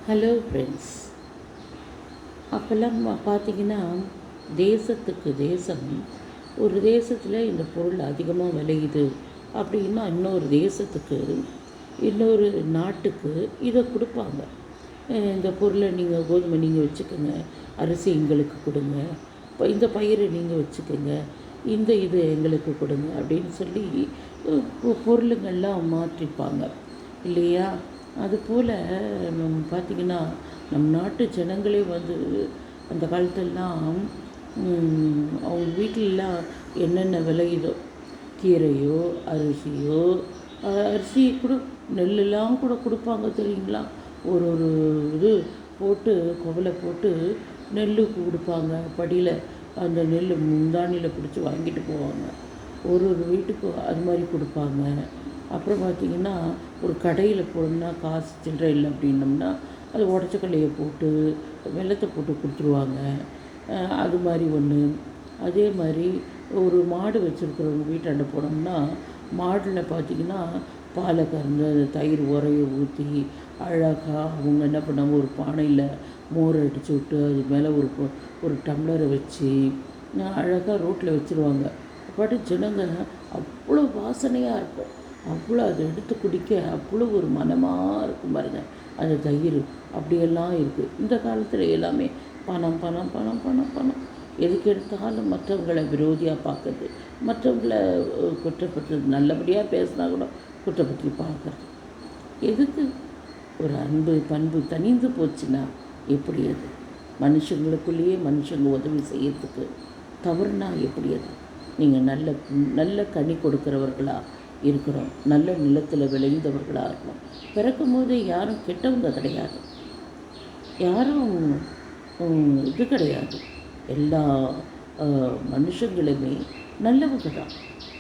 Hello friends. அப்போல்லாம் பார்த்திங்கன்னா தேசத்துக்கு தேசம் ஒரு தேசத்தில் இந்த பொருள் அதிகமாக விளையுது அப்படின்னா இன்னொரு தேசத்துக்கு இன்னொரு நாட்டுக்கு இதை கொடுப்பாங்க. இந்த பொருளை நீங்கள் கோதுமை நீங்கள் வச்சுக்கோங்க, அரிசி எங்களுக்கு கொடுங்க, இப்போ இந்த பயிரை நீங்கள் வச்சுக்கோங்க, இந்த இது எங்களுக்கு கொடுங்க அப்படின்னு சொல்லி பொருளுங்கள்லாம் மாற்றிப்பாங்க இல்லையா? அதுபோல் பார்த்திங்கன்னா நம் நாட்டு ஜனங்களே அந்த காலத்திலலாம் அவங்க வீட்டிலலாம் என்னென்ன விளையுதோ, கீரையோ அரிசியோ, அரிசி கூட நெல்லெல்லாம் கூட கொடுப்பாங்க தெரியுங்களா? ஒரு ஒரு இது போட்டு குவலை போட்டு நெல்லுக்கு கொடுப்பாங்க. படியில் அந்த நெல் முந்தானியில் பிடிச்சி வாங்கிட்டு போவாங்க. ஒரு ஒரு வீட்டுக்கும் அது மாதிரி கொடுப்பாங்க. அப்புறம் பார்த்திங்கன்னா ஒரு கடையில் போனோம்னா காசு சில்லறை இல்லை அப்படின்னோம்னா அது உடச்சக்கல்லையை போட்டு வெல்லத்தை போட்டு கொடுத்துருவாங்க. அது மாதிரி ஒன்று. அதே மாதிரி ஒரு மாடு வச்சுருக்கிறவங்க வீட்டாண்ட போனோம்னா மாடில் பார்த்திங்கன்னா பாலை கறந்து அந்த தயிர் உரையை ஊற்றி அழகாக அவங்க என்ன பண்ணாங்க, ஒரு பானையில் மோரை அடித்து விட்டு அது மேலே ஒரு டம்ளரை வச்சு அழகாக ரோட்டில் வச்சுருவாங்க. பாட்டு ஜனங்க அவ்வளோ வாசனையாக இருக்கும். அவ்வளோ அதை எடுத்து குடிக்க அவ்வளோ ஒரு மனமாக இருக்கும் பாருங்கள். அந்த தயிர் அப்படியெல்லாம் இருக்குது. இந்த காலத்தில் எல்லாமே பணம் பணம் பணம் பணம் பணம். எதுக்கு எடுத்தாலும் மற்றவங்களை விரோதியாக பார்க்குறது, மற்றவங்களை குற்றப்படுத்துறது, நல்லபடியாக பேசினா கூட குற்றப்பற்றி பார்க்குறது. எதுக்கு? ஒரு அன்பு பண்பு தனிந்து போச்சுன்னா எப்படி அது? மனுஷங்களுக்குள்ளேயே மனுஷங்க உதவி செய்யறதுக்கு தவறுனா எப்படி அது? நீங்கள் நல்ல நல்ல கனி கொடுக்குறவர்களாக இருக்கிறோம், நல்ல நிலத்தில் விளைந்தவர்களாக இருக்கணும். பிறக்கும் போது யாரும் கெட்டவங்க கிடையாது, யாரும் இது கிடையாது. எல்லா மனுஷங்களுமே நல்லவங்க தான்.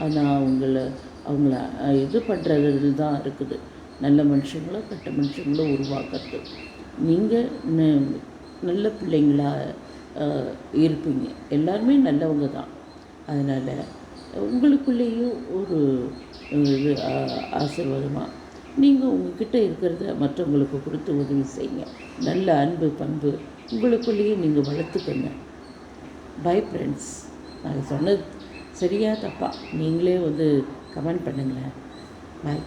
ஆனால் அவங்கள இது பண்ணுறது தான் இருக்குது. நல்ல மனுஷங்களோ கெட்ட மனுஷங்களோ உருவாக்குறது. நீங்கள் நல்ல பிள்ளைங்களா இருப்பீங்க. எல்லாருமே நல்லவங்க தான். அதனால் உங்களுக்குள்ளேயும் ஒரு இது ஆசீர்வாதமாக நீங்கள் உங்கள்கிட்ட இருக்கிறத மற்றவங்களுக்கு கொடுத்து உதவி செய்யுங்க. நல்ல அன்பு பண்பு உங்களுக்குள்ளேயே நீங்கள் வளர்த்துக்கங்க. Bye friends. நான் சொன்னது சரியா தப்பா நீங்களே கமெண்ட் பண்ணுங்களேன். பாய்.